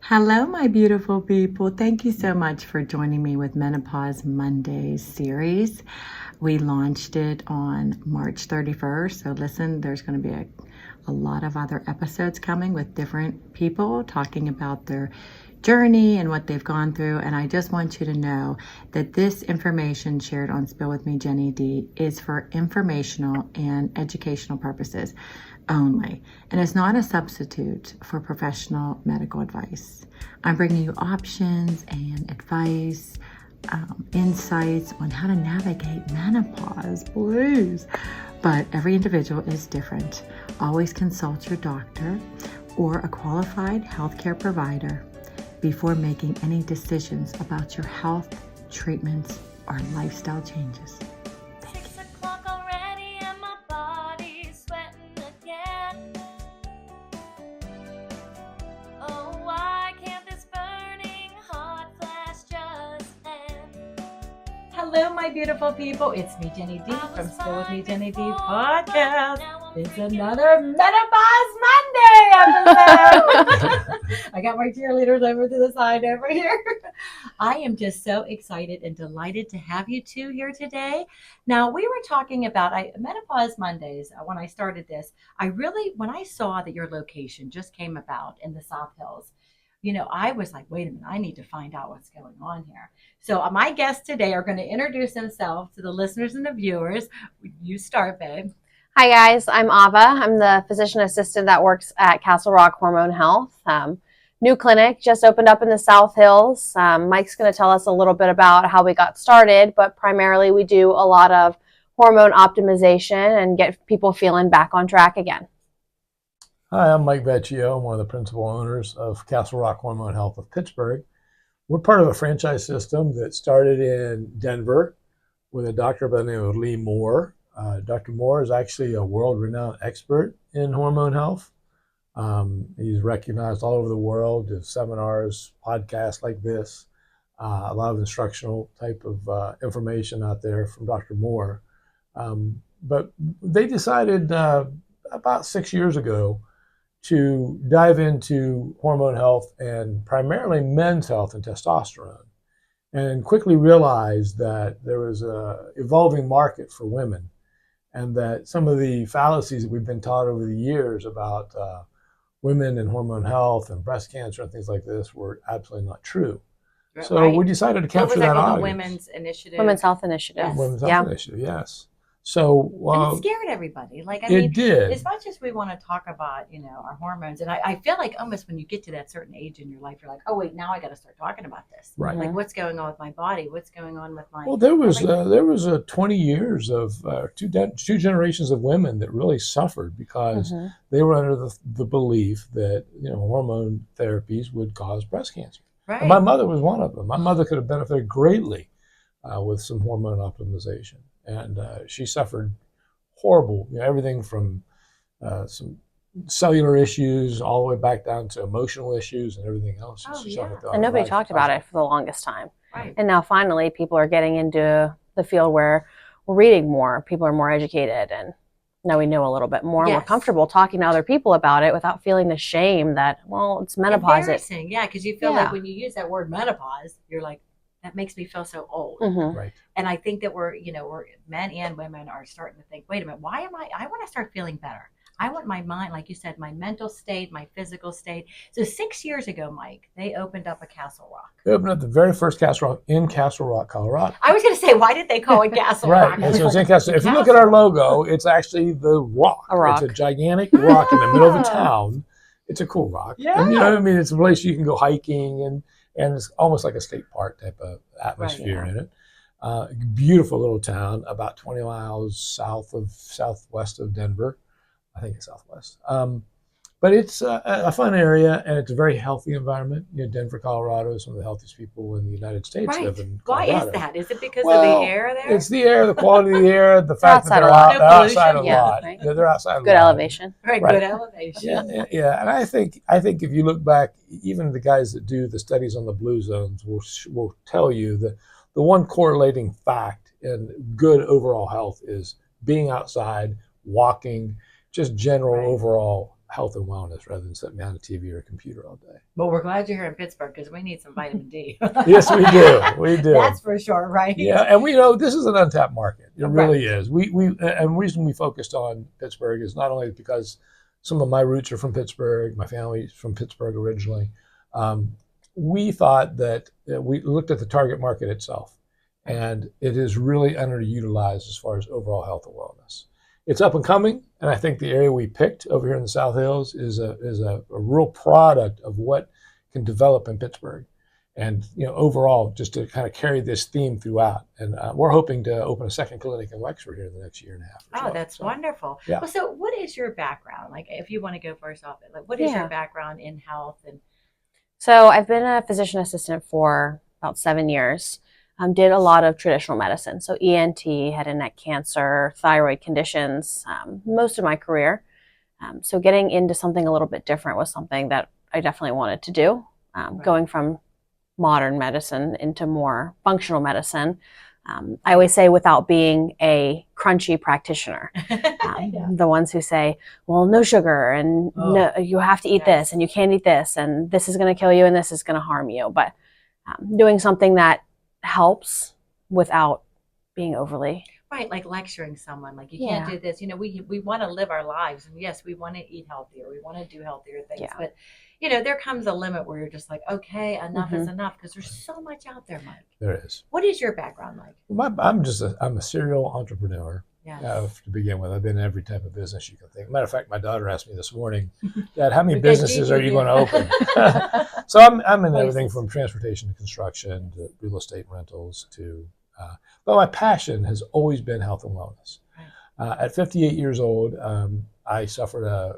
Hello, my beautiful people. Thank you so much for joining me with Menopause Mondays series. We launched it on March 31st. So listen, there's going to be a lot of other episodes coming with different people talking about their journey and what they've gone through. And I just want you to know that this information shared on Spill With Me, Jenny D, is for informational and educational purposes only, and it's not a substitute for professional medical advice. I'm bringing you options and advice, insights on how to navigate menopause blues. But every individual is different. Always consult your doctor or a qualified healthcare provider before making any decisions about your health, treatments, or lifestyle changes. 6 o'clock already and my body's sweating again. Oh, why can't this burning hot flash just end? Hello, my beautiful people. It's me, Jenny D, from Spill With Me, Jenny D podcast. It's another Menopause Monday episode. I got my cheerleaders over to the side over here. I am just so excited and delighted to have you two here today. Now, we were talking about Menopause Mondays. When I started this, when I saw that your location just came about in the South Hills, I was like, wait a minute, I need to find out what's going on here. So my guests today are going to introduce themselves to the listeners and the viewers. You start, babe. Hi guys, I'm Ava. I'm the physician assistant that works at Castle Rock Hormone Health. New clinic just opened up in the South Hills. Mike's going to tell us a little bit about how we got started, but primarily we do a lot of hormone optimization and get people feeling back on track again. Hi, I'm Mike Vecchio. I'm one of the principal owners of Castle Rock Hormone Health of Pittsburgh. We're part of a franchise system that started in Denver with a doctor by the name of Lee Moore. Dr. Moore is actually a world-renowned expert in hormone health. He's recognized all over the world, does seminars, podcasts like this, a lot of instructional type of information out there from Dr. Moore. But they decided about 6 years ago to dive into hormone health and primarily men's health and testosterone, and quickly realized that there was an evolving market for women, and that some of the fallacies that we've been taught over the years about women and hormone health and breast cancer and things like this were absolutely not true. So Right. we decided to capture that called? audience. The Women's Initiative. Women's Health Initiative. Yes. Women's Yeah. Health Initiative, yes. So And it scared everybody. it did. As much as we want to talk about, our hormones, and I feel like almost when you get to that certain age in your life, you're like, oh wait, now I got to start talking about this. Right. Like, what's going on with my body? What's going on with my? Well, there was 20 years of two generations of women that really suffered because they were under the belief that hormone therapies would cause breast cancer. Right. And my mother was one of them. My mother could have benefited greatly with some hormone optimization, and she suffered horrible, everything from some cellular issues all the way back down to emotional issues and everything else. Oh, She yeah. suffered throughout And her nobody life. talked about it for the longest time. Right. And now finally people are getting into the field where we're reading more. People are more educated, and now we know a little bit more. And we're Yes. comfortable talking to other people about it without feeling the shame that, well, it's menopause. Embarrassing. Yeah, because you feel Yeah. like when you use that word menopause, you're like, that makes me feel so old. Right. And I think that we're men and women are starting to think, wait a minute, I want to start feeling better. I want my mind, like you said, my mental state, my physical state. So 6 years ago, Mike, they opened up a Castle Rock. They opened up the very first Castle Rock in Castle Rock, Colorado. I was going to say, why did they call it Castle Right. Rock? And so it's in Castle. If you look at our logo, it's actually the rock. A rock. It's a gigantic rock in the middle of a town. It's a cool rock. Yeah. And, you know what I mean? It's a place you can go hiking, and it's almost like a state park type of atmosphere in it. Beautiful little town, about 20 miles southwest of Denver. I think it's southwest. But it's a fun area, and it's a very healthy environment. Denver, Colorado is some of the healthiest people in the United States live in Why Colorado. is that? Is it because of the air there? It's the air, the quality of the air, the fact that outside they're a lot. out, No they're outside a pollution. Yeah, lot. right. They're outside a Good lot. elevation. Right, Right. good elevation. Yeah, and I think if you look back, even the guys that do the studies on the blue zones will tell you that the one correlating fact in good overall health is being outside, walking, just general Right. overall health and wellness rather than sitting behind a TV or a computer all day. Well, we're glad you're here in Pittsburgh because we need some vitamin D. Yes, we do. We do. That's for sure, right? Yeah, and we know this is an untapped market. It really Right. is. And the reason we focused on Pittsburgh is not only because some of my roots are from Pittsburgh, my family's from Pittsburgh originally. We thought that we looked at the target market itself, and it is really underutilized as far as overall health and wellness. It's up and coming, and I think the area we picked over here in the South Hills is a real product of what can develop in Pittsburgh. And overall, just to kind of carry this theme throughout. And we're hoping to open a second clinic in Wexford here in the next year and a half. Or Oh, so. that's wonderful. Yeah. Well, so what is your background? Like, if you want to go first off, like, what is your background in health? And So I've been a physician assistant for about 7 years. Did a lot of traditional medicine, so ENT, head and neck cancer, thyroid conditions, most of my career. So getting into something a little bit different was something that I definitely wanted to do. Going from modern medicine into more functional medicine. I always say without being a crunchy practitioner. The ones who say, well, no sugar and no, you have to eat this and you can't eat this and this is going to kill you and this is going to harm you. But doing something that helps without being overly. right, like lecturing someone, like you can't do this. We want to live our lives, and yes, we want to eat healthier, we want to do healthier things, but there comes a limit where you're just like, okay, enough is enough, because there's so much out there, Mike. There is. What is your background like? Well, I'm a serial entrepreneur. Yes. To begin with, I've been in every type of business you can think. Matter of fact, my daughter asked me this morning, Dad, how many businesses are you going to open? So I'm in everything from transportation to construction to real estate rentals to, but my passion has always been health and wellness. Right. At 58 years old, I suffered a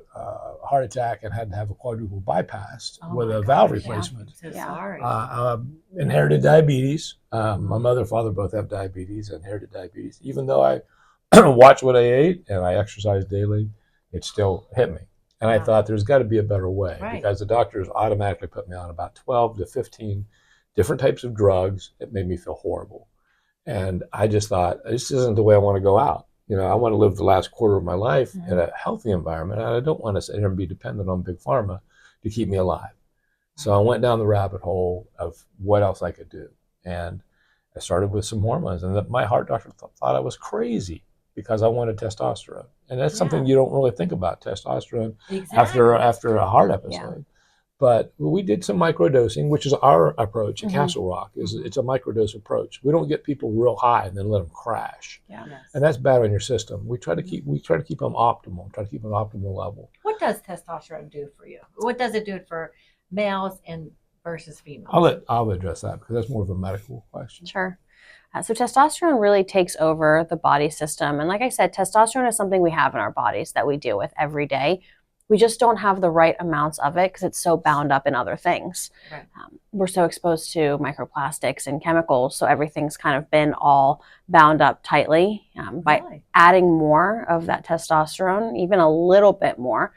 heart attack and had to have a quadruple bypass with a valve replacement. I'm so sorry. Inherited diabetes. My mother and father both have diabetes, inherited diabetes. Even though I watch what I ate and I exercise daily, it still hit me. And I thought there's got to be a better way, because the doctors automatically put me on about 12 to 15 different types of drugs. It made me feel horrible. And I just thought, this isn't the way I want to go out. I want to live the last quarter of my life in a healthy environment, and I don't want to sit here and be dependent on Big Pharma to keep me alive. So I went down the rabbit hole of what else I could do. And I started with some hormones, and my heart doctor thought I was crazy because I wanted testosterone. And that's something you don't really think about, testosterone, after a heart episode. But we did some microdosing, which is our approach at Castle Rock. It's a microdose approach. We don't get people real high and then let them crash. And that's bad on your system. We try to keep them optimal, try to keep an optimal level. What does testosterone do for you? What does it do for males and versus females? I'll address that because that's more of a medical question. Sure. So testosterone really takes over the body system. And like I said, testosterone is something we have in our bodies that we deal with every day. We just don't have the right amounts of it because it's so bound up in other things. Right. We're so exposed to microplastics and chemicals, so everything's kind of been all bound up tightly. By adding more of that testosterone, even a little bit more,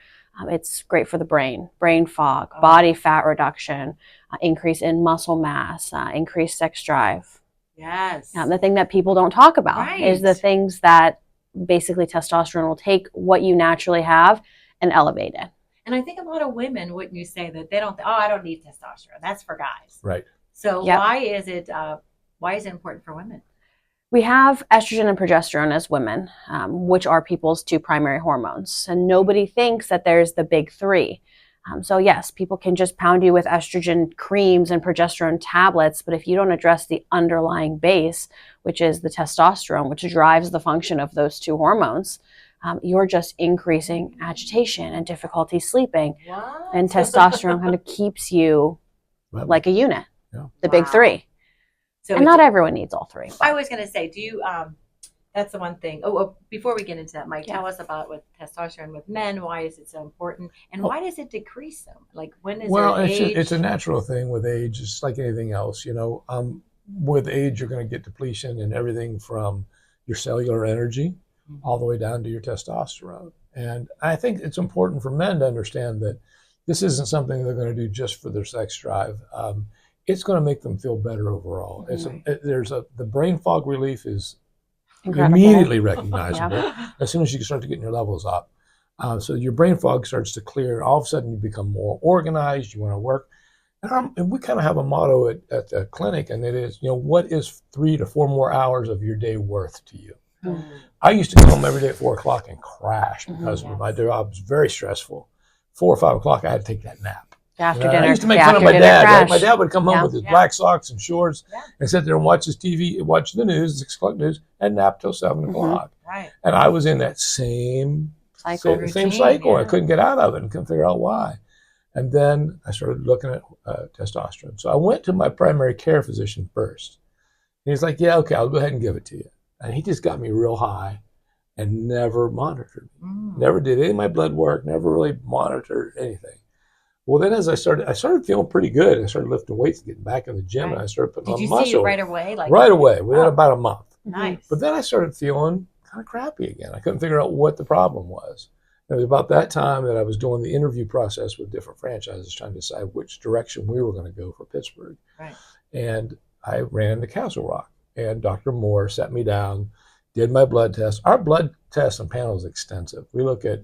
it's great for the brain fog, body fat reduction, increase in muscle mass, increased sex drive. Yes. The thing that people don't talk about is the things that basically testosterone will take what you naturally have and elevate it. And I think a lot of women, wouldn't you say, that they don't, I don't need testosterone. That's for guys. Right. So why is it important for women? We have estrogen and progesterone as women, which are people's two primary hormones. And nobody thinks that there's the big three. So yes, people can just pound you with estrogen creams and progesterone tablets, but if you don't address the underlying base, which is the testosterone, which drives the function of those two hormones, you're just increasing agitation and difficulty sleeping. What? And testosterone kind of keeps you like a unit, the big three. So and not everyone needs all three. I was going to say, do you, that's the one thing. Before we get into that, Mike, tell us about with testosterone with men. Why is it so important? And why does it decrease so? Like, when is there age? It's a natural thing with age, just like anything else. With age, you're going to get depletion in everything from your cellular energy all the way down to your testosterone. And I think it's important for men to understand that this isn't something they're going to do just for their sex drive. It's going to make them feel better overall. The brain fog relief is incredible. Immediately recognizable as soon as you start to get your levels up. So your brain fog starts to clear, and all of a sudden you become more organized. You want to work. And we kind of have a motto at the clinic, and it is, what is 3 to 4 more hours of your day worth to you? I used to come home every day at 4 o'clock and crash because my job was very stressful. 4 or 5 o'clock, I had to take that nap. After dinner. I used to make fun of my dad. Right? My dad would come home Yeah. with his black socks and shorts and sit there and watch his TV, watch the news, 6 o'clock news, and nap till 7 o'clock. Right. And I was in that same Cycle. same cycle. Yeah. I couldn't get out of it and couldn't figure out why. And then I started looking at testosterone. So I went to my primary care physician first. And he's like, yeah, okay, I'll go ahead and give it to you. And he just got me real high and never monitored me. Never did any of my blood work, never really monitored anything. Well, then as I started feeling pretty good. I started lifting weights, getting back in the gym, and I started putting on muscle. Did you see it right away? Right away, within about a month. Nice. But then I started feeling kind of crappy again. I couldn't figure out what the problem was. It was about that time that I was doing the interview process with different franchises, trying to decide which direction we were going to go for Pittsburgh. Right. And I ran into Castle Rock, and Dr. Moore sat me down, did my blood test. Our blood test and panel is extensive. We look at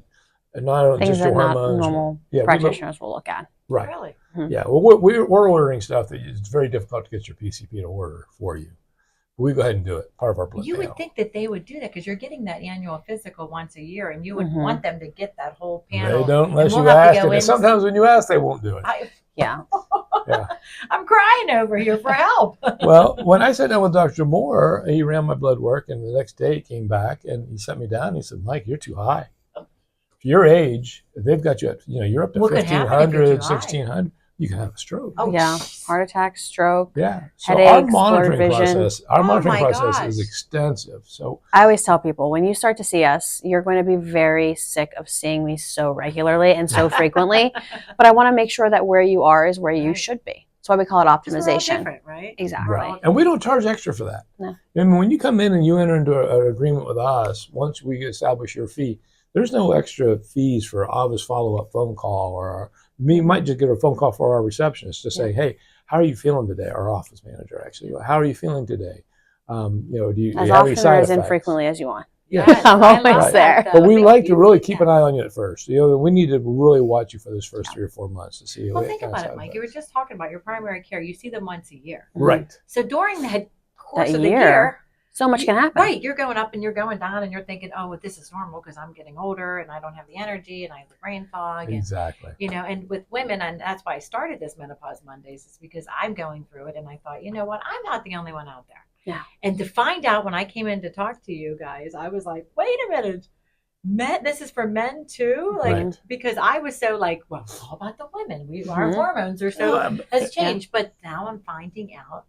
not only Things just your that not hormones. normal Yeah, practitioners will look at. Right. Really? Yeah. Well, we're ordering stuff that it's very difficult to get your PCP to order for you. We go ahead and do it. Part of our blood You panel. would think that they would do that because you're getting that annual physical once a year, and you would want them to get that whole panel. They don't unless And you we'll have to ask. go And in- sometimes when you ask, they won't do it. Yeah. Yeah. I'm crying over here for help. Well, when I sat down with Dr. Moore, he ran my blood work, and the next day he came back and he sat me down and he said, Mike, you're too high. For your age, they've got you at, you're up to What could happen if you're 1,500, too high? 1,600. You can have a stroke. Oh, Yeah. Heart attack, stroke. Yeah. So Headaches, our blurred monitoring vision. process, our monitoring my process gosh. is extensive. So I always tell people, when you start to see us, you're going to be very sick of seeing me so regularly and so frequently. But I want to make sure that where you are is where you Right. should be. That's why we call it 'Cause we're all optimization. different, right? Exactly. right. And we don't charge extra for that. No. I mean, when you come in and you enter into an agreement with us, once we establish your fee, there's no extra fees for Ava's follow-up phone call, or you might just get a phone call for our receptionist to say, hey, how are you feeling today? Our office manager, actually. How are you feeling today? Do you As have any often or side as effects? infrequently as you want. Yeah. Yes, I'm I always love there. that, But though. we Thank like to you. really keep an eye on you at first. We need to really watch you for those first 3 or 4 months to see. Well, what think kind of about it, side Mike. You were effects. just talking about your primary care. You see them once a year. Right. So during that course That of the year, year, So much can happen. right, you're going up and you're going down, and you're thinking, oh, well, this is normal because I'm getting older and I don't have the energy and I have the brain fog. And, Exactly. and with women, and that's why I started this Menopause Mondays, is because I'm going through it. And I thought, you know what? I'm not the only one out there. Yeah. And to find out when I came in to talk to you guys, I was like, wait a minute. This is for men too, Right. because I was so like, well, how about the women? Our hormones are so Well, has changed, but now I'm finding out.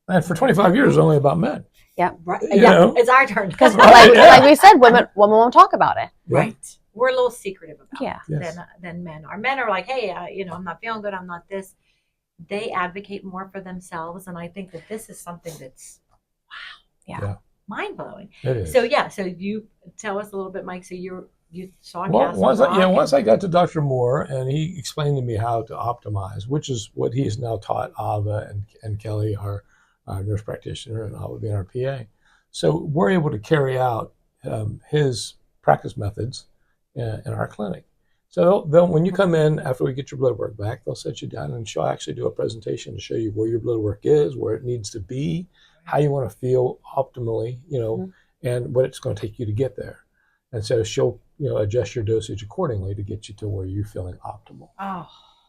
And for 25 years, it's only about men. Right, You yeah, know? it's our turn. Because Right, like we said, women won't talk about it. Right, we're a little secretive about Yeah. it Yes. than men are. Men are like, hey, I'm not feeling good. I'm not this. They advocate more for themselves, and I think that this is something that's Yeah. mind blowing. It is. So so you tell us a little bit, Mike. So you saw Well, Castle once Rock once I got to Dr. Moore and he explained to me how to optimize, which is what he has now taught Ava and Kelly, our nurse practitioner, and Ava being our PA. So we're able to carry out his practice methods in our clinic. So they'll, when you come in after we get your blood work back, they'll set you down and she'll actually do a presentation to show you where your blood work is, where it needs to be, how you want to feel optimally, and what it's going to take you to get there. And so she'll adjust your dosage accordingly to get you to where you're feeling optimal. Oh,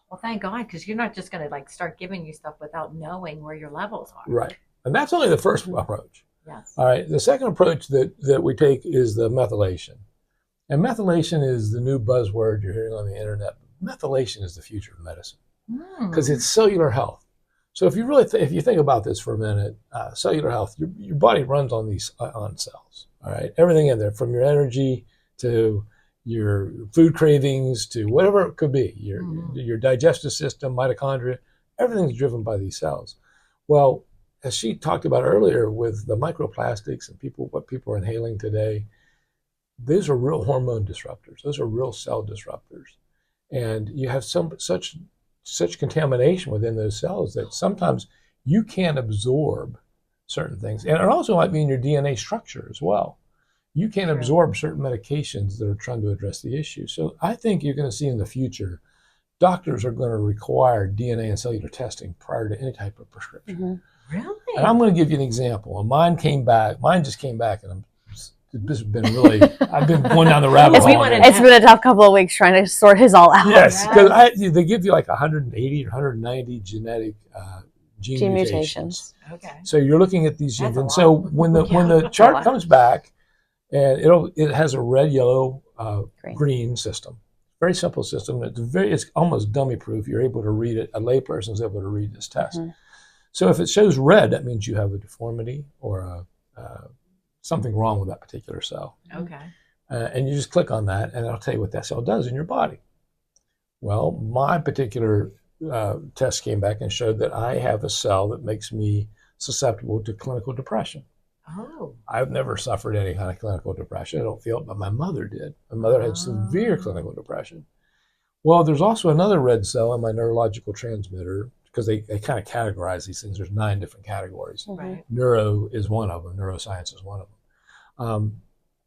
well, thank God, because you're not just going to start giving you stuff without knowing where your levels are. Right. And that's only the first approach. Yes. All right. The second approach that we take is the methylation. And methylation is the new buzzword you're hearing on the internet. Methylation is the future of medicine because it's cellular health. So if you really if you think about this for a minute, cellular health, your body runs on these on cells. All right. Everything in there, from your energy to your food cravings to whatever it could be, your digestive system, mitochondria, everything's driven by these cells. Well, as she talked about earlier with the microplastics and what people are inhaling today, these are real hormone disruptors. Those are real cell disruptors. And you have such contamination within those cells that sometimes you can't absorb certain things. And it also might be in your DNA structure as well. you can't True. absorb certain medications that are trying to address the issue. So I think you're going to see in the future, doctors are going to require DNA and cellular testing prior to any type of prescription. Mm-hmm. Really? And I'm going to give you an example. And mine just came back, and this has been really, I've been going down the rabbit Yes, we hole. wanna- It's been a tough couple of weeks trying to sort his all out. Yes, Yes. because they give you like 180 or 190 genetic gene mutations. Okay. So you're looking at these That's genes, a and so lot. when the Yeah. chart lot. comes back, and it has a red, yellow, Green. green system. Very simple system. It's almost dummy proof. You're able to read it. A layperson is able to read this test. Mhm. So if it shows red, that means you have a deformity or something wrong with that particular cell. Okay. And you just click on that, and it'll tell you what that cell does in your body. Well, my particular test came back and showed that I have a cell that makes me susceptible to clinical depression. Oh. I've never suffered any kind of clinical depression. I don't feel it, but my mother did. My mother had severe clinical depression. Well, there's also another red cell in my neurological transmitter, because they kind of categorize these things. There's 9 different categories. Right. Neuro is one of them. Neuroscience is one of them.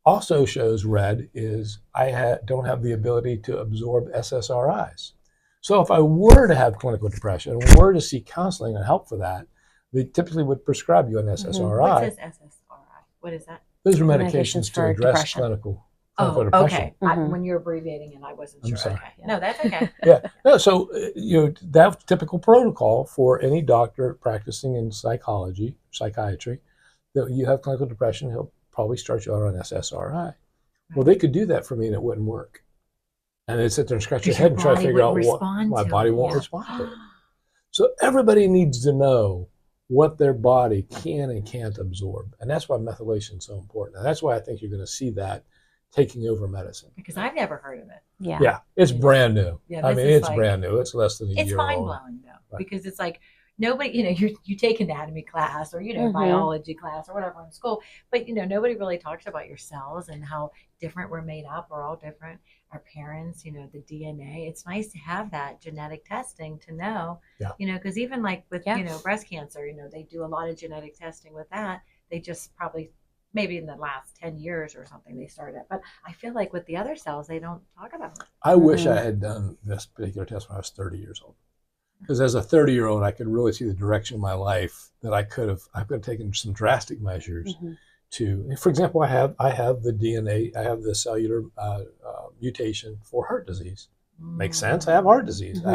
Also shows red is I don't have the ability to absorb SSRIs. So if I were to have clinical depression and were to seek counseling and help for that, they typically would prescribe you an SSRI. What says SSRI? What is that? Those are Medications medications to for address depression. clinical Oh, depression. okay. Mhm. When you're abbreviating it, I wasn't I'm sure. sorry. Okay. No, that's okay. Yeah. No, so that's typical protocol for any doctor practicing in psychiatry, that you have clinical depression, he'll probably start you out on SSRI. Well, they could do that for me and it wouldn't work. And they'd sit there and scratch your Because head your and try to body figure out wouldn't what respond my to body it, won't yeah. respond to it. So everybody needs to know what their body can and can't absorb. And that's why methylation is so important. And that's why I think you're going to see that taking over medicine. Because I've never heard of it. Yeah. Yeah, it's brand new. Yeah, I this mean, is it's like- brand new. It's less than a It's year mind old. blowing though, Right. because it's like nobody, you take anatomy class or Mhm. biology class or whatever in school, but nobody really talks about your cells and how different we're made up. We're all different. Our parents, the DNA. It's nice to have that genetic testing to know, Yeah. because even like with Yeah. breast cancer, they do a lot of genetic testing with that. They just probably maybe in the last 10 years or something they started it. But I feel like with the other cells, they don't talk about it. I wish Mhm. I had done this particular test when I was 30 years old. Because as a 30-year-old, I could really see the direction of my life that I could have taken some drastic measures Mhm. to. For example, I have the DNA, I have the cellular mutation for heart disease. Makes sense. I have heart disease. I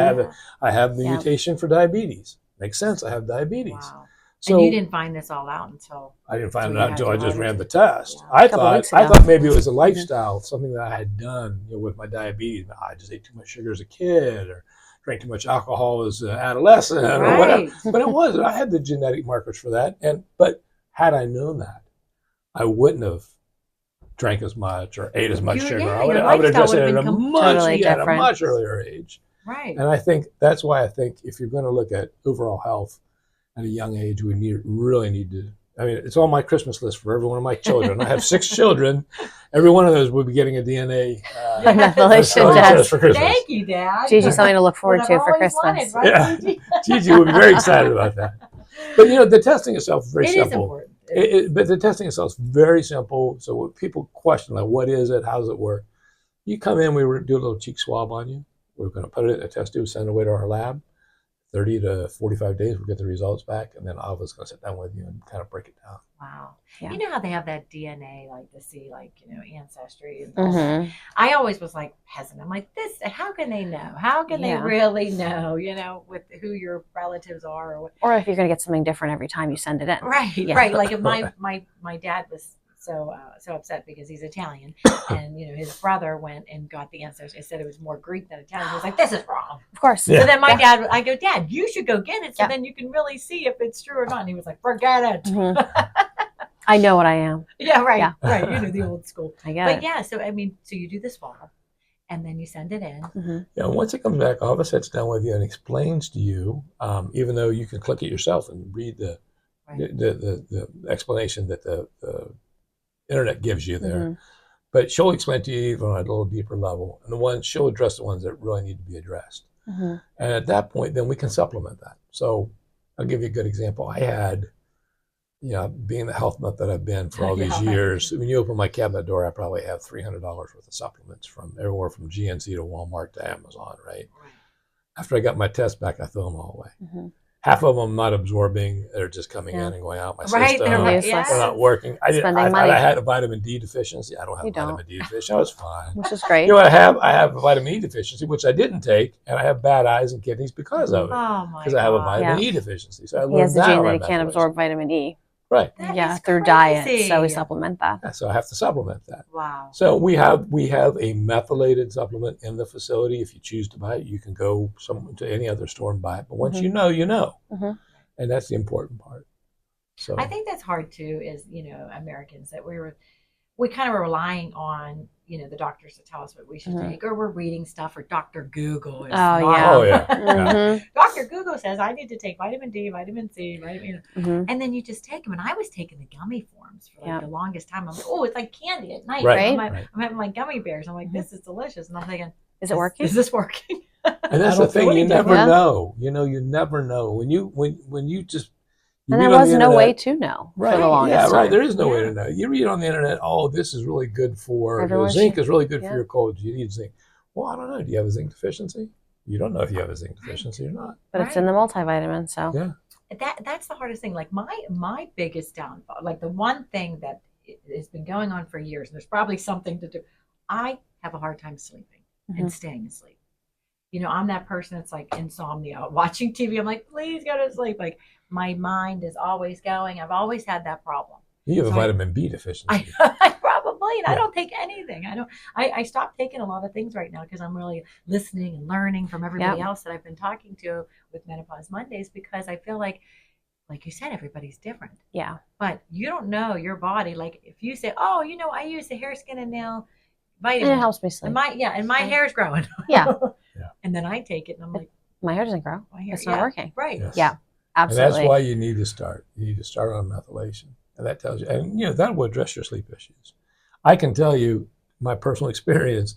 have the Yeah. mutation for diabetes. Makes sense. I have diabetes. Wow. So and you didn't find this all out until I didn't find So it you out had until to I just learn ran it. the test. Yeah. I Couple weeks thought ago. maybe it was a lifestyle, something that I had done with my diabetes. I just ate too much sugar as a kid, or drank too much alcohol as an adolescent, or whatever. right. But it wasn't. I had the genetic markers for that. But had I known that, I wouldn't have drank as much or ate as much Your- sugar. yeah, I would your have addressed lifestyle it would have at been totally at a different. much earlier age. Right. And I think that's why I think if you're going to look at overall health at a young age, we really need to. I mean, it's on my Christmas list for every one of my children. I have 6 children. Every one of those will be getting a DNA Methylation cellular test. test for Christmas. Thank you, Dad. Gigi, something to look forward What to I've for always Christmas. wanted, right, Yeah. Gigi? Gigi will be very excited about that. But the testing itself is very It is simple. important. But the testing itself is very simple. So when people question, like, what is it? How does it work? You come in, we do a little cheek swab on you. We're going to put it in a test tube, send it away to our lab. 30 to 45 days, we'll get the results back. And then Ava's going to sit down with you and kind of break it down. Wow. Yeah. You know how they have that DNA, like to see, like, ancestry and all that. Mhm. I always was like hesitant. I'm like, how can they know? How can they Yeah. really know, with who your relatives are or what? Or if you're going to get something different every time you send it in. Right, Yeah. right. Like if my dad was so upset because he's Italian, and his brother went and got the ancestry. He said it was more Greek than Italian. He was like, "This is wrong." Of course. Yeah. So then I go, "Dad, you should go get it, so Yeah. then you can really see if it's true or not." And he was like, "Forget it." Mhm. I know what I am. Yeah, right, Yeah. right. The old school. I get But it. yeah, so so you do the swab, and then you send it in. Mhm. Yeah, once it comes back, Ava sits down with you and explains to you, even though you can click it yourself and read the explanation that the internet gives you there. Mhm. But she'll explain to you even on a little deeper level. And she'll address the ones that really need to be addressed. Mhm. And at that point, then we can supplement that. So I'll give you a good example. I had being the health nut that I've been for all these Yeah. years, when you open my cabinet door, I probably have $300 worth of supplements from everywhere from GNC to Walmart to Amazon, right? After I got my test back, I threw them all away. Mhm. Half of them I'm not absorbing; they're just coming in and going out my Right, system. they're useless. They're not working. Spending money. I had a vitamin D deficiency. I don't have You a vitamin don't. D deficiency. I was fine. Which is great. You know what I have? I have a vitamin E deficiency, which I didn't take, and I have bad eyes and kidneys because of it. Oh my Because I have a God. vitamin Yeah. E deficiency. So I learned He has the that gene on that my he can't methylation. absorb vitamin E. Right. That is Through diet, so we crazy. supplement that. Yeah, so I have to supplement that. Wow. So we have a methylated supplement in the facility. If you choose to buy it, you can go to any other store and buy it. But once you know, you know. Mhm. And that's the important part. So I think that's hard too, is, Americans, that we kind of are relying on, the doctors to tell us what we should Mhm. take, or we're reading stuff, or Dr. Google is Oh, smart. yeah. Oh, yeah. Mhm. Dr. Google says I need to take vitamin D, vitamin C, Mhm. and then you just take them. And I was taking the gummy forms for Yeah. the longest time. I'm like, oh, it's like candy at night. Right. I'm having my gummy bears. I'm like, this is delicious. And I'm thinking, Is it working? Is this working? and that's I the don't feel thing, you any never different. know. You never know. When you just And read there on was the no internet- way to know Right. for the longest Yeah, time. right. There is no way Yeah. to know. You read on the internet, oh, this is really good for Everyone zinc should- is really good yeah. for your cold. You need zinc. Well, I don't know. Do you have a zinc deficiency? You don't know if you have a zinc deficiency or not. But it's in the multivitamin, so. Yeah. That's the hardest thing. Like my biggest downfall, like the one thing that has been going on for years, and there's probably something to do. I have a hard time sleeping and staying asleep. I'm that person that's like insomnia, watching TV. I'm like, please go to sleep. Like my mind is always going. I've always had that problem. You have So a vitamin B deficiency. I probably, and Yeah. I don't take anything. I stopped taking a lot of things right now because I'm really listening and learning from everybody else that I've been talking to with Menopause Mondays, because I feel like you said, everybody's different. Yeah. But you don't know your body. Like if you say, oh, I use the hair, skin, and nail And vitamin. it helps me sleep. And my hair's growing. Yeah. Yeah. And then I take it and I'm like, My hair doesn't grow. my hair, It's not working. Right. Yes. Yeah. And Absolutely. that's why you need to start. You need to start on methylation. And that tells you, and that will address your sleep issues. I can tell you my personal experience.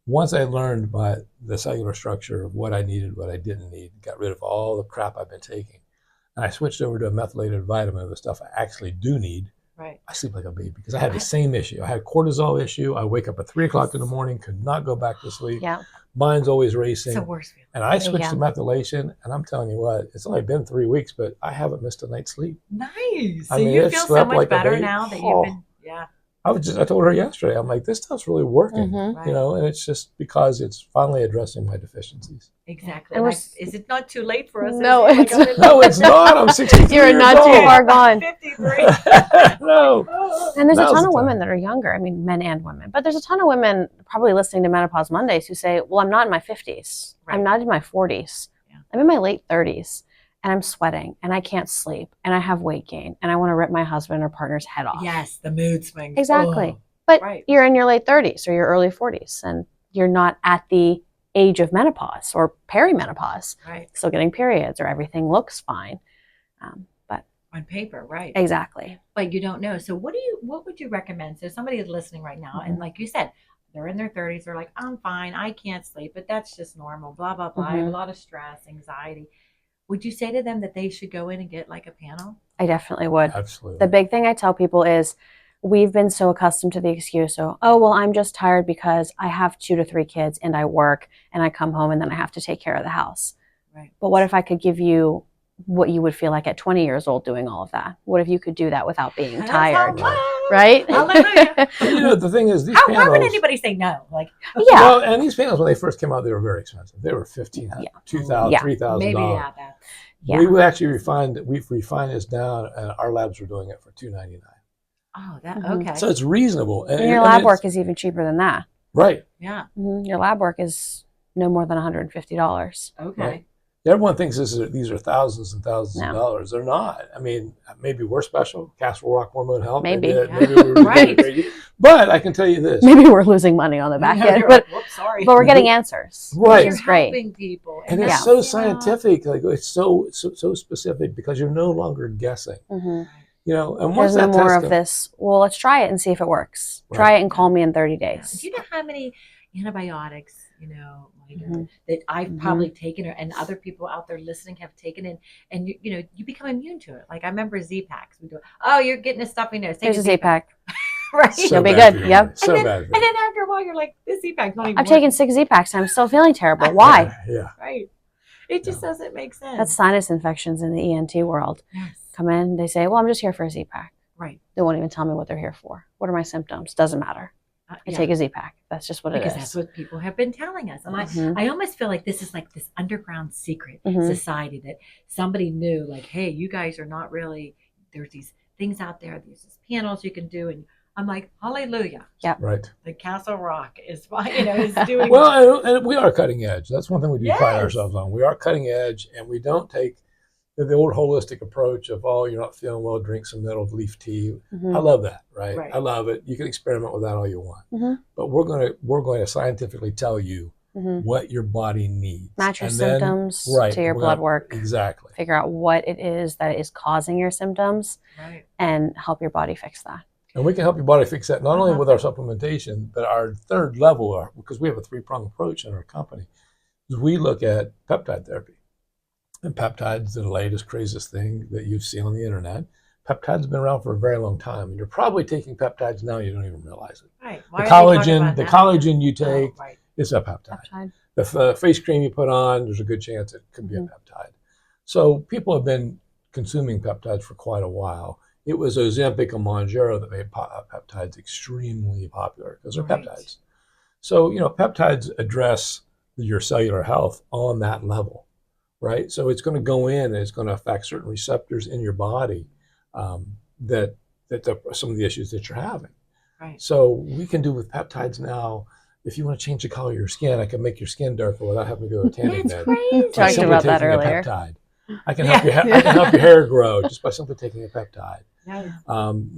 Once I learned the cellular structure of what I needed, what I didn't need, got rid of all the crap I've been taking, and I switched over to a methylated vitamin, the stuff I actually do need. Right. I sleep like a baby because I had the same issue. I had a cortisol issue. I wake up at 3:00 in the morning, could not go back to sleep. Yeah. Mind's always racing. It's the worst feeling. And I switched Yeah. to methylation, and I'm telling you what, it's only been 3 weeks, but I haven't missed a night's sleep. Nice. I So mean, you it feel so slept much like a better baby. now that Oh. you've been, yeah. I told her yesterday, I'm like, this stuff's really working, Mhm. Right. and it's just because it's finally addressing my deficiencies. Exactly. And And we're is it not too late for us? No, Is it? it's Like, I'm in- No, it's not. I'm 63 You're years not too old. far gone. 53. No. And there's Now's a ton the of time. women that are younger. I mean, men and women. But there's a ton of women probably listening to Menopause Mondays who say, well, I'm not in my 50s. Right. I'm not in my 40s. Yeah. I'm in my late 30s. And I'm sweating. And I can't sleep. And I have weight gain. And I want to rip my husband or partner's head off. Yes, the mood swings. Exactly. Oh, But right. you're in your late 30s or your early 40s. And you're not at the age of menopause or perimenopause. Right. Still getting periods or everything looks fine. But On paper, right. exactly. But you don't know. So what would you recommend? So somebody is listening right now, and like you said, they're in their 30s, they're like, I'm fine, I can't sleep, but that's just normal, blah, blah, blah. I have a lot of stress, anxiety. Would you say to them that they should go in and get like a panel? I definitely would. Absolutely. The big thing I tell people is we've been so accustomed to the excuse, oh, well, I'm just tired because I have 2 to 3 kids and I work and I come home and then I have to take care of the house. Right. But what if I could give you what you would feel like at 20 years old doing all of that? What if you could do that without being tired? Right? Hallelujah. And the thing is, these Why panels. would anybody say no? Like, Yeah. Well, and these panels, when they first came out, they were very expensive. They were $1,500, $2,000, Yeah. $3,000. maybe that. Yeah. We've actually refined this down, and our labs are doing it for $299. Oh, that Mhm. okay. So it's reasonable. And your lab work is even cheaper than that. Right. Yeah. Your lab work is no more than $150. Okay. Right. Everyone thinks these are thousands and thousands of No. dollars. They're not. I mean, maybe we're special. Castle Rock Hormone Health. Maybe. Maybe we're Right. crazy. But I can tell you this. Maybe we're losing money on the back Yeah, end, you're but like, whoops, sorry. we're getting answers, Right. which is great. Helping people, And it's that's, so you know, scientific. Like it's so specific because you're no longer guessing. Mhm. And once There's no that more test of this. Well, let's try it and see if it works. Right. Try it and call me in 30 Do days. you know how many antibiotics, like that I've probably taken, and other people out there listening have taken it, and you become immune to it. Like I remember Z-Packs. We go, oh, you're getting a stuffy nose. Take Here's a Z-Pack. Right. So You'll be bad good. for you. Yep. So and bad. then after a while, you're like, this Z-Pack's not even I've taken 6 Z-Packs and I'm still feeling terrible. Why? Yeah. right. It just doesn't make sense. That's sinus infections in the ENT world. Yes. Come in, they say, well, I'm just here for a Z-Pack. Right. They won't even tell me what they're here for. What are my symptoms? Doesn't matter. I take a Z-Pack. That's just what it is. Because that's what people have been telling us. And I almost feel like this is like this underground secret society that somebody knew, like, hey, you guys are not really, there's these things out there, there's these panels you can do. And I'm like, hallelujah. Yep. Right. The Castle Rock is, is doing. Well, and we are cutting edge. That's one thing we do pride Yes. ourselves on. We are cutting edge, and we don't take the old holistic approach of, oh, you're not feeling well, drink some nettle leaf tea. I love that, right? I love it. You can experiment with that all you want, but we're going to scientifically tell you what your body needs. Match your And symptoms to your blood work. Exactly. Figure out what it is that is causing your symptoms, and help your body fix that. And we can help your body fix that not only with our supplementation, but our third level, because we have a 3-pronged approach in our company, is we look at peptide therapy. And peptides are the latest, craziest thing that you've seen on the internet. Peptides have been around for a very long time, and you're probably taking peptides now. You don't even realize it. Right. The collagen you take is a peptide. The face cream you put on, there's a good chance it could be a peptide. So people have been consuming peptides for quite a while. It was Ozempic and Mounjaro that made peptides extremely popular because they're peptides. So peptides address your cellular health on that level. Right, so it's going to go in and it's going to affect certain receptors in your body that some of the issues that you're having. Right. So we can do with peptides now. If you want to change the color of your skin, I can make your skin darker without having to go to a tanning bed. Talked about that earlier. I can help I can help your hair grow just by simply taking a peptide. Yes.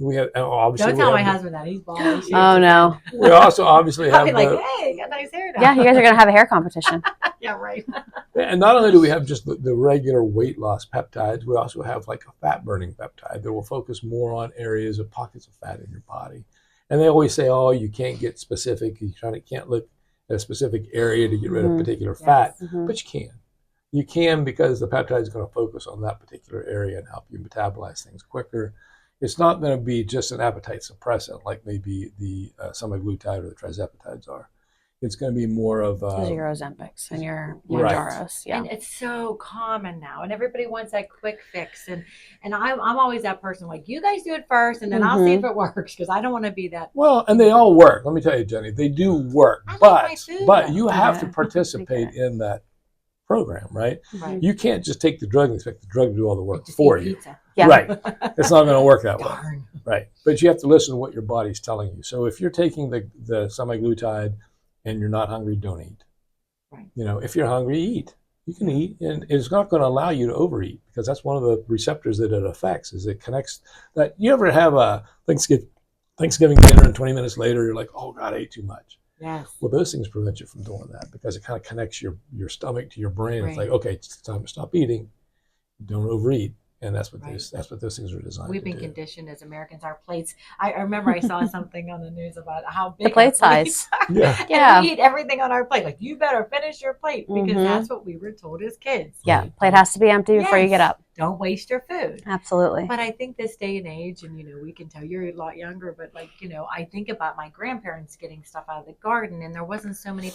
We have obviously. Don't tell my husband that he's bald. Oh no. We also obviously have. I'll be like, hey, you got nice hair now. Yeah, you guys are gonna have a hair competition. Yeah, right. And not only do we have just the regular weight loss peptides, we also have like a fat burning peptide that will focus more on areas of pockets of fat in your body. And they always say, oh, you can't get specific. You can't look at a specific area to get rid of particular fat, but you can. You can, because the peptide is going to focus on that particular area and help you metabolize things quicker. It's not going to be just an appetite suppressant like maybe the semaglutide or the trizepatides are. It's going to be more of Those are your Ozempics and your Mounjaros. Yeah. And it's so common now, and everybody wants that quick fix. And I'm always that person, like, you guys do it first, and then I'll see if it works, because I don't want to be that. Well, and they all work. Let me tell you, Jenny, they do work, but you have to participate in that program, right? You can't just take the drug and expect the drug to do all the work for you. Yeah. Right. It's not going to work that way. Right. But you have to listen to what your body's telling you. So if you're taking the semaglutide and you're not hungry, don't eat. Right. If you're hungry, eat. You can eat, and it's not going to allow you to overeat, because that's one of the receptors that it affects, is it connects that. You ever have a Thanksgiving dinner and 20 minutes later you're like, oh God, I ate too much. Yes. Well, those things prevent you from doing that, because it kind of connects your stomach to your brain. It's like, okay, it's time to stop eating. Don't overeat. And that's what those things are designed We've to been do. conditioned as Americans. Our plates. I remember I saw something on the news about how big The plate size. Yeah. And we eat everything on our plate. Like, you better finish your plate, because that's what we were told as kids. Yeah, plate has to be empty before you get up. Don't waste your food. Absolutely. But I think this day and age, and we can tell you're a lot younger, but I think about my grandparents getting stuff out of the garden, and there wasn't so many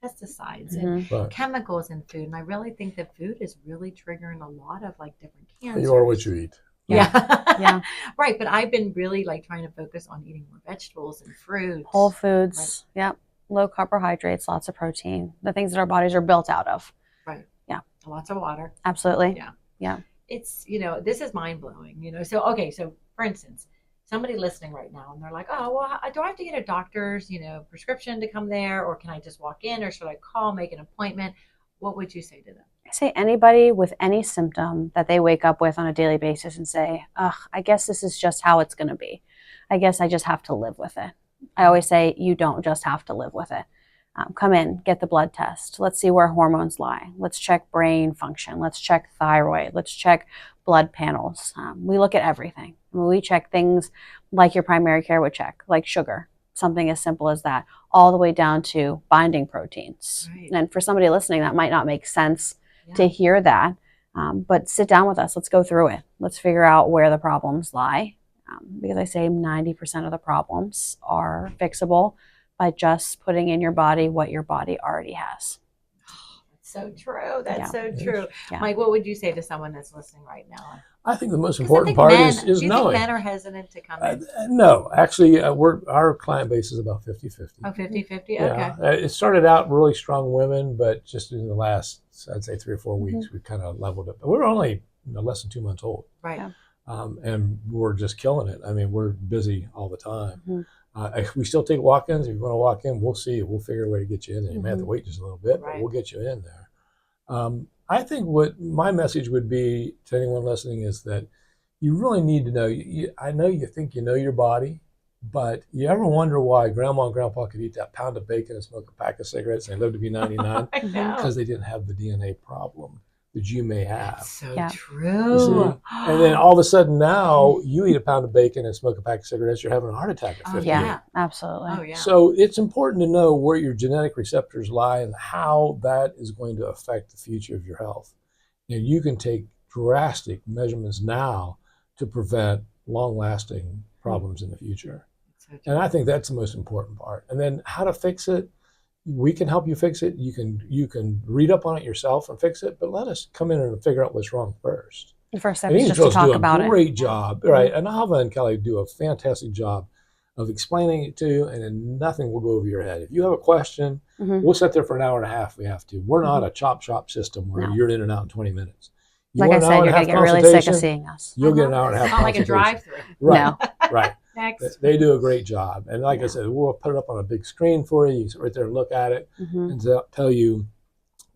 pesticides and chemicals in food. And I really think that food is really triggering a lot of different cancers. You are what you eat. Yeah. Right. But I've been really trying to focus on eating more vegetables and fruits. Whole foods. Right. Yep. Low carbohydrates, lots of protein, the things that our bodies are built out of. Right. Yeah. Lots of water. Absolutely. Yeah. Yeah. It's, this is mind blowing, So, okay. So for instance, somebody listening right now, and they're like, oh, well, do I have to get a doctor's, prescription to come there, or can I just walk in, or should I call, make an appointment? What would you say to them? I say anybody with any symptom that they wake up with on a daily basis and say, I guess this is just how it's going to be. I guess I just have to live with it. I always say, you don't just have to live with it. Come in, get the blood test. Let's see where hormones lie. Let's check brain function. Let's check thyroid. Let's check blood panels. We look at everything. We check things like your primary care would check, like sugar. something as simple as that, all the way down to binding proteins. Right. And for somebody listening, that might not make sense Yeah. to hear that, but sit down with us. Let's go through it. Let's figure out where the problems lie, because I say 90% of the problems are fixable by just putting in your body what your body already has. So true. That's Yeah. so true. Yeah. Mike, what would you say to someone that's listening right now? I think the most 'Cause I important think part men, is do you think knowing. men are hesitant to come in? No, actually, our client base is about 50-50. Oh, 50-50? Yeah. Okay. It started out really strong women, but just in the last, I'd say 3 or 4 weeks, we kind of leveled it. But we're only less than 2 months old. Right. Yeah. And we're just killing it. I mean, we're busy all the time. We still take walk-ins. If you want to walk in, we'll see you. We'll figure a way to get you in there. You may have to wait just a little bit, but Right. we'll get you in there. I think what my message would be to anyone listening is that you really need to know. I know you think you know your body, but you ever wonder why Grandma and Grandpa could eat that pound of bacon and smoke a pack of cigarettes and they lived to be 99? I know. Because they didn't have the DNA problem that you may have. That's so Yeah. true. You see? And then all of a sudden now you eat a pound of bacon and smoke a pack of cigarettes, you're having a heart attack at 50. Yeah, absolutely. Oh, yeah. So it's important to know where your genetic receptors lie and how that is going to affect the future of your health. And you can take drastic measurements now to prevent long-lasting problems in the future. So true. And I think that's the most important part. And then how to fix it, we can help you fix it. You can read up on it yourself and fix it, but let us come in and figure out what's wrong first. The first step And is just to Angels talk do about a it. great job, right? And Ava and Kelly do a fantastic job of explaining it to you, and then nothing will go over your head. If you have a question, we'll sit there for an hour and a half if we have to. We're not a chop shop system where No. you're in and out in 20 minutes. You Like I want an said, hour you're and a going to half get really sick of consultation, seeing us. You'll get an hour and a half It's not like a consultation. drive-through. Right, No. right. Next. They do a great job. And like I Yeah. said, we'll put it up on a big screen for you. You can sit right there and look at it and tell you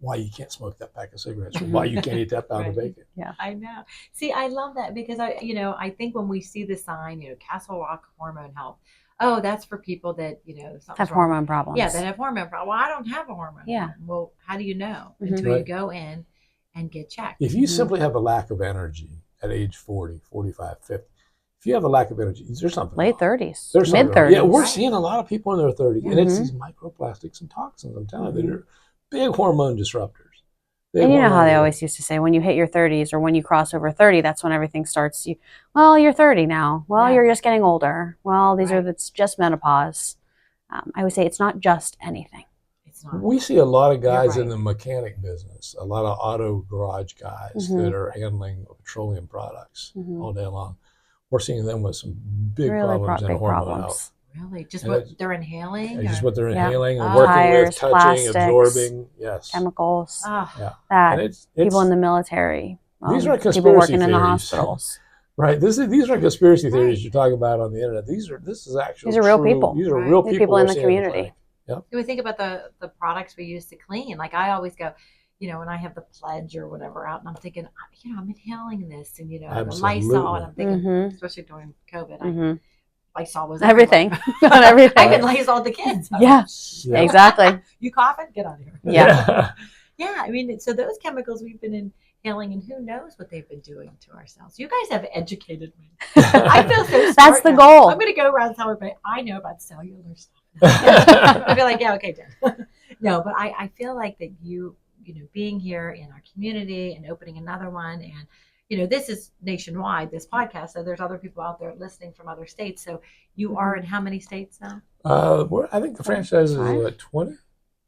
why you can't smoke that pack of cigarettes or why you can't eat that pound of Right. bacon. I know. See, I love that because I think when we see the sign, Castle Rock Hormone Health, oh, that's for people that, something's Have wrong. hormone problems. Yeah, that have hormone problems. Well, I don't have a hormone Yeah. problem. Well, how do you know until you Right. go in and get checked? If you simply have a lack of energy at age 40, 45, 50, if you have a lack of energy, there's something Late wrong. 30s, There's something mid wrong. 30s. Yeah, we're Right. seeing a lot of people in their 30s, and it's Mhm. these microplastics and toxins, I'm telling you, that are big hormone disruptors. Big And you know how hormone they disruptors. always used to say, when you hit your 30s or when you cross over 30, that's when everything starts. You're 30 now. Well, Yeah. you're just getting older. Well, Right. it's just menopause. I would say it's not just anything. It's not. We see a lot of guys right. in the mechanic business, a lot of auto garage guys that are handling petroleum products all day long. We're seeing them with some big Really problems in big hormonal problems. health. Really? Just And what they're inhaling? Just or- what they're Yeah. inhaling and Oh. working Tires, with, touching, plastics, absorbing. Yes. Chemicals. Oh, Yeah. That And it's people in the military. these are people conspiracy working in the theories. hospitals. Right. These are conspiracy Right. theories you're talking about on the internet. This is actual. These are real true- people. These are Right. real These people people in we're the seeing community. clinic. Yep. we think about the products we use to clean. Like I always go, when I have the pledge or whatever out, and I'm thinking, I'm inhaling this, and the Absolutely. Lysol, and I'm thinking, Mhm. especially during COVID, Mhm. Lysol was Everything. everywhere. On everything. I even Lysol the kids. Yeah. Yeah. Exactly. You coughing? Get out of here. Yeah. Yeah, I mean, so those chemicals we've been inhaling, and who knows what they've been doing to ourselves. You guys have educated me. I feel so smart. That's the now. goal. I'm going to go around and tell everybody I know about cellular stuff. I feel like, yeah, okay, Jen. No, but I feel like that you being here in our community and opening another one, and this is nationwide, this podcast, so there's other people out there listening from other states. So you are in how many states now? I think the franchise is what, 20?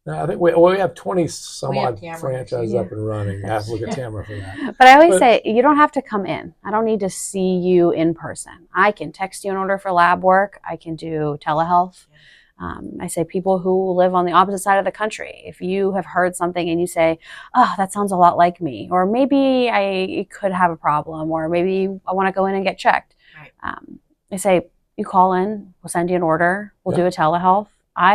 No, I think we have 20 some We have odd Tamara. franchises Yeah. up and running. I have to look at Tamara for that. But I always But- say, you don't have to come in. I don't need to see you in person. I can text you an order for lab work. I can do telehealth. I say people who live on the opposite side of the country. If you have heard something and you say, oh, that sounds a lot like me, or maybe I could have a problem, or maybe I want to go in and get checked. Right. I say, you call in, we'll send you an order, we'll do a telehealth.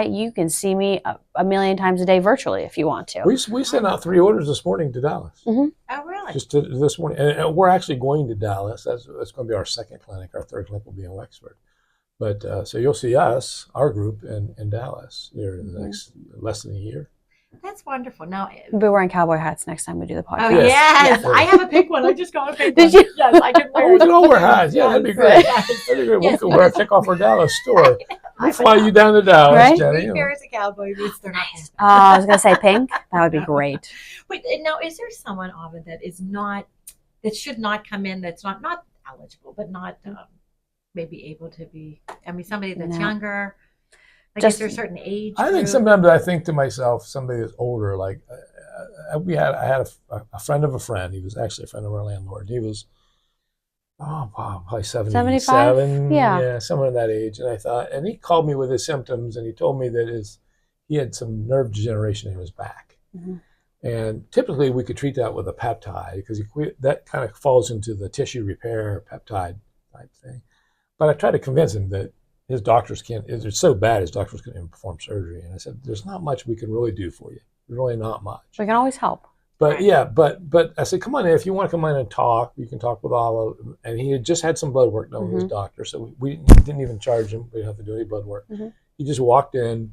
You can see me a million times a day virtually if you want to. We sent out 3 orders this morning to Dallas. Oh, really? Just this morning. And we're actually going to Dallas. That's going to be our second clinic. Our third clinic will be in Wexford. But so you'll see us, our group, in Dallas here in the next less than a year. That's wonderful. Now, We'll be wearing cowboy hats next time we do the podcast. oh Yes. yes, I have a pink one. I just got a pink Did one. you? Yes, I can wear Oh, we it. can all wear hats. Yeah, that'd be great. Yes. That'd be great. Yes, We can wear take off our Dallas store. We'll fly you down to Dallas, Right? Jenny. Three pairs of cowboy boots. They're not. I was going to say pink. That would be great. But now, is there someone, Ava, that should not come in, that's not eligible, but not maybe able to be? I mean, somebody that's younger. Like, is there a certain age? I think sometimes I think to myself, somebody that's older, like I had a friend of a friend. He was actually a friend of our landlord. He was, probably 77, 75? yeah, somewhere in that age. And I thought, and he called me with his symptoms, and he told me that he had some nerve degeneration in his back. Mm-hmm. And typically we could treat that with a peptide because that kind of falls into the tissue repair peptide type thing. But I tried to convince him that his doctors can't, it's so bad, his doctors couldn't even perform surgery. And I said, there's not much we can really do for you. There's really not much. We can always help. But but I said, come on in. If you want to come in and talk, you can talk with Olive. And he had just had some blood work done with his doctor. So we didn't even charge him. We didn't have to do any blood work. Mm-hmm. He just walked in.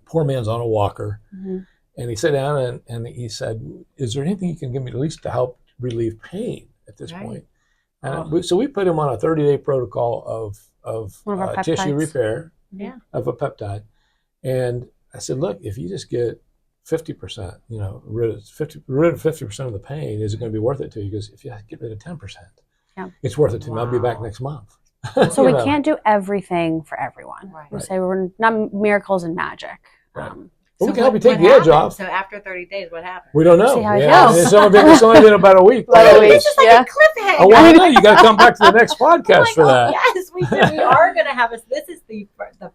Poor man's on a walker. Mm-hmm. And he sat down and he said, is there anything you can give me at least to help relieve pain at this point? And so we put him on a 30-day protocol of tissue repair of a peptide. And I said, look, if you just get 50%, rid of 50% of the pain, is it going to be worth it to you? Because if you get rid of 10%, it's worth it to me. I'll be back next month. So we can't do everything for everyone. Right. We say we're not miracles and magic. Right. Well, we can help you take the edge off. So after 30 days, what happens? We don't know. See how it It's only been about a week. This is like a cliffhanger. Oh, well, I know. You got to come back to the next podcast for that. Yes, we do. We are going to have this is the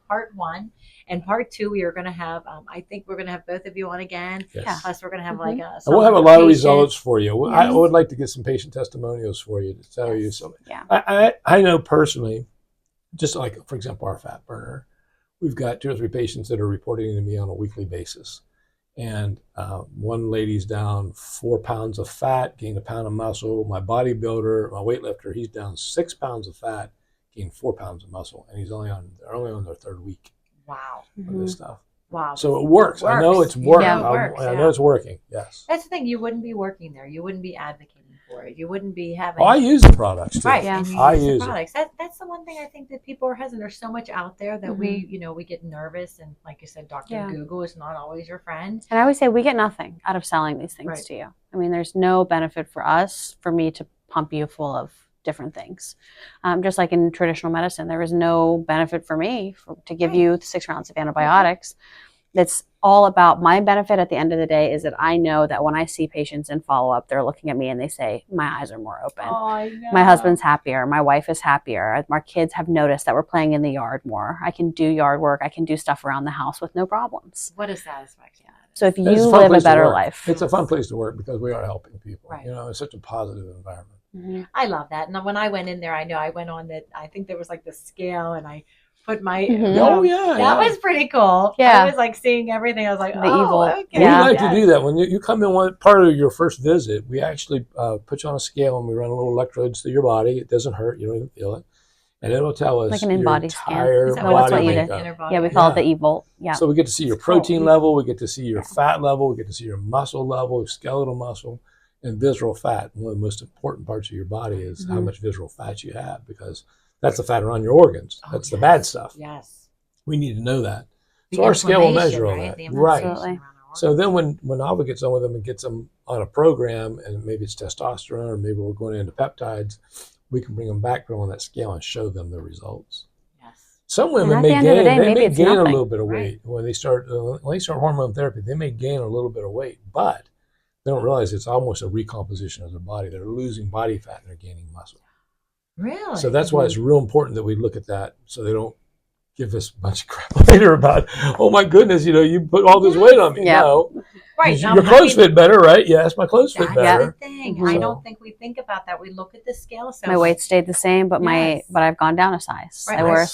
part 1. And part 2, we are going to have, I think we're going to have both of you on again. Yes. Plus, we're going to have and we'll have a lot of results for you. Yes. I would like to get some patient testimonials for you to tell you something. Yeah. I know personally, just like, for example, our fat burner, we've got 2 or 3 patients that are reporting to me on a weekly basis. And one lady's down 4 pounds of fat, gained 1 pound of muscle. My bodybuilder, my weightlifter, he's down 6 pounds of fat, gained 4 pounds of muscle. And they're only on their 3rd week. Wow. Of this stuff. Wow. So it works. I know it's working. Yeah, it works, I know it's working. Yes. That's the thing. You wouldn't be working there. You wouldn't be advocating for it. You wouldn't be having. I use the products too. Right. Yeah. And you I use use the products. That's the one thing I think that people are hesitant. There's so much out there that we get nervous, and like you said, Dr. Google is not always your friend. And I always say we get nothing out of selling these things to you. I mean, there's no benefit for me to pump you full of different things. Just like in traditional medicine, there is no benefit for me to give you 6 rounds of antibiotics. It's all about my benefit at the end of the day is that I know that when I see patients in follow-up, they're looking at me and they say, my eyes are more open. Oh, I know. My husband's happier. My wife is happier. Our kids have noticed that we're playing in the yard more. I can do yard work. I can do stuff around the house with no problems. What a satisfaction. So if you live a better life. It's a fun place to work because we are helping people. Right. It's such a positive environment. Mm-hmm. I love that. And when I went in there, I know I went on that. I think there was like the scale, and I put my. Oh yeah, that was pretty cool. Yeah, I was like seeing everything. I was like, the evil. Okay. We like to do that when you come in. One part of your first visit, we actually put you on a scale and we run a little electrodes through your body. It doesn't hurt. You don't even feel it. And it'll tell us like an your in-body scan. entire That's what you did. makeup. Yeah, we call it the evil. Yeah. So we get to see your protein level, we get to see your fat level, we get to see your muscle level, your skeletal muscle, and visceral fat. One of the most important parts of your body is how much visceral fat you have, because that's the fat around your organs. That's the bad stuff. Yes. We need to know that. The So our scale will measure all right? that. Right. Absolutely. So then when Alva gets on with them and gets them on a program, and maybe it's testosterone or maybe we're going into peptides, we can bring them back, put them on that scale, and show them the results. Yes. Some women may gain a little bit of weight when they start hormone therapy. They may gain a little bit of weight, but they don't realize it's almost a recomposition of their body. They're losing body fat and they're gaining muscle. Really? So that's why it's real important that we look at that, so they don't give us a bunch of crap later about, oh my goodness, you put all this weight on me. Yeah. No. Right. Your clothes fit better, right? Yes, my clothes fit That's better. the thing. Mhm. I don't think we think about that. We look at the scale. So My weight stayed the same, but but I've gone down a size. Right. I wear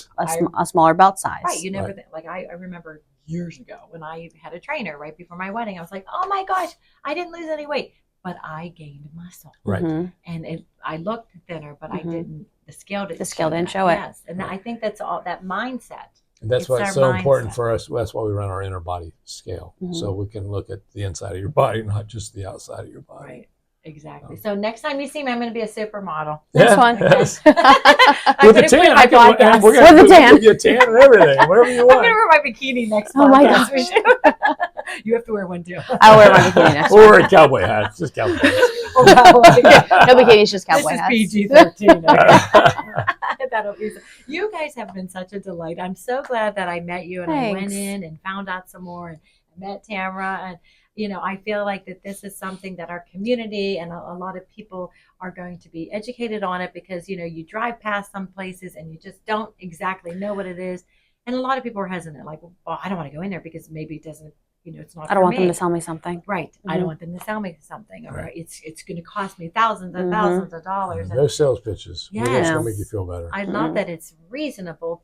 a smaller belt size. Right. You never like I remember years ago when I had a trainer right before my wedding. I was like, oh my gosh, I didn't lose any weight, but I gained muscle. Right. Mhm. And I looked thinner, but I didn't. The scale didn't. Show it. Yes, and I think that's all that mindset. And that's why it's our so important mindset. for us. That's why we run our inner body scale. Mhm. So we can look at the inside of your body, not just the outside of your body. Right. Exactly. So next time you see me, I'm going to be a supermodel. Next one. Yes. I'm With a gonna quit tan, my I can, podcast. we're With gonna a tan. give you a tan and everything, whatever you I'm going to want. wear my bikini next Oh my podcast. gosh. You have to wear one too. I'll wear my bikini next Or a cowboy hat, just cowboy hats. Oh, wow. No bikinis, just cowboy This is hats. PG-13. That'll be. You guys have been such a delight. I'm so glad that I met you and I went Thanks. in and found out some more and met Tamara. And I feel like that this is something that our community and a lot of people are going to be educated on it, because you drive past some places and you just don't exactly know what it is, and a lot of people are hesitant, like, well, I don't want to go in there because maybe it doesn't. It's not. I don't for want them me. to sell me something. Right. I don't want them to sell me something, or it's going to cost me thousands and thousands of dollars. No sales pitches. Yes. That's going to make you feel better. I love that it's reasonable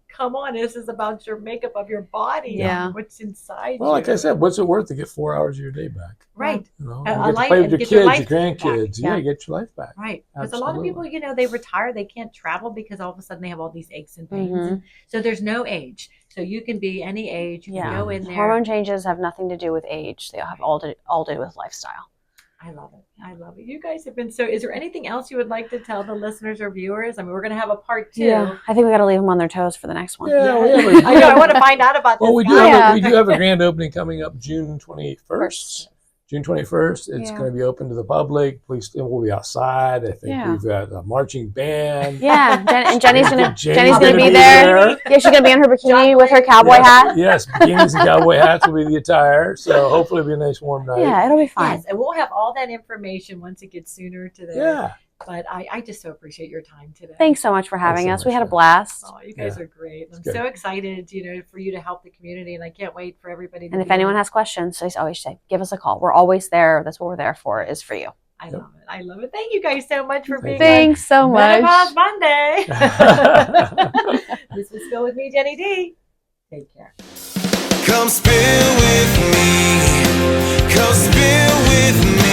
come on, this is about your makeup of your body. Yeah. And what's inside Well, like you. I said, what's it worth to get 4 hours of your day back? Right. You A get to life- play with and your get your kids, life your back. grandkids. Yeah. Yeah, get your life back. Right. Because a lot of people, they retire, they can't travel because all of a sudden they have all these aches and pains. Mhm. And so there's no age. So you can be any age. You can Yeah. go in there. Hormone changes have nothing to do with age. They have all to do with lifestyle. I love it. I love it. You guys have been is there anything else you would like to tell the listeners or viewers? We're going to have a part 2. Yeah, I think we got to leave them on their toes for the next one. Yeah, we Yes. have I know. I want to find out about this. Well, we do, guy. we do have a grand opening coming up June 21st. June 21st. It's Yeah. going to be open to the public. Please, we'll be outside. I think Yeah. we've got a marching band. Yeah, and Jenny's gonna Jenny's be gonna be there. there. Yeah, she's gonna be in her bikini with her cowboy hat. Yes, bikinis and cowboy hats will be the attire. So hopefully it'll be a nice warm night. Yeah, it'll be fine. Yes, and we'll have all that information once it gets sooner to there. Yeah. But I just so appreciate your time today. Thanks so much for having Thanks so us. We much, had a yeah. blast. Oh, you guys Yeah. are great. I'm It's good. so excited, for you to help the community, and I can't wait for everybody. And if anyone has questions, so always say, give us a call. We're always there. That's what we're there for, is for you. I love it. I love it. Thank you guys so much for being Thanks so on much. Menopause Monday. This was Spill with me, Jenny D. Take care. Come spill with me. Come spill with me.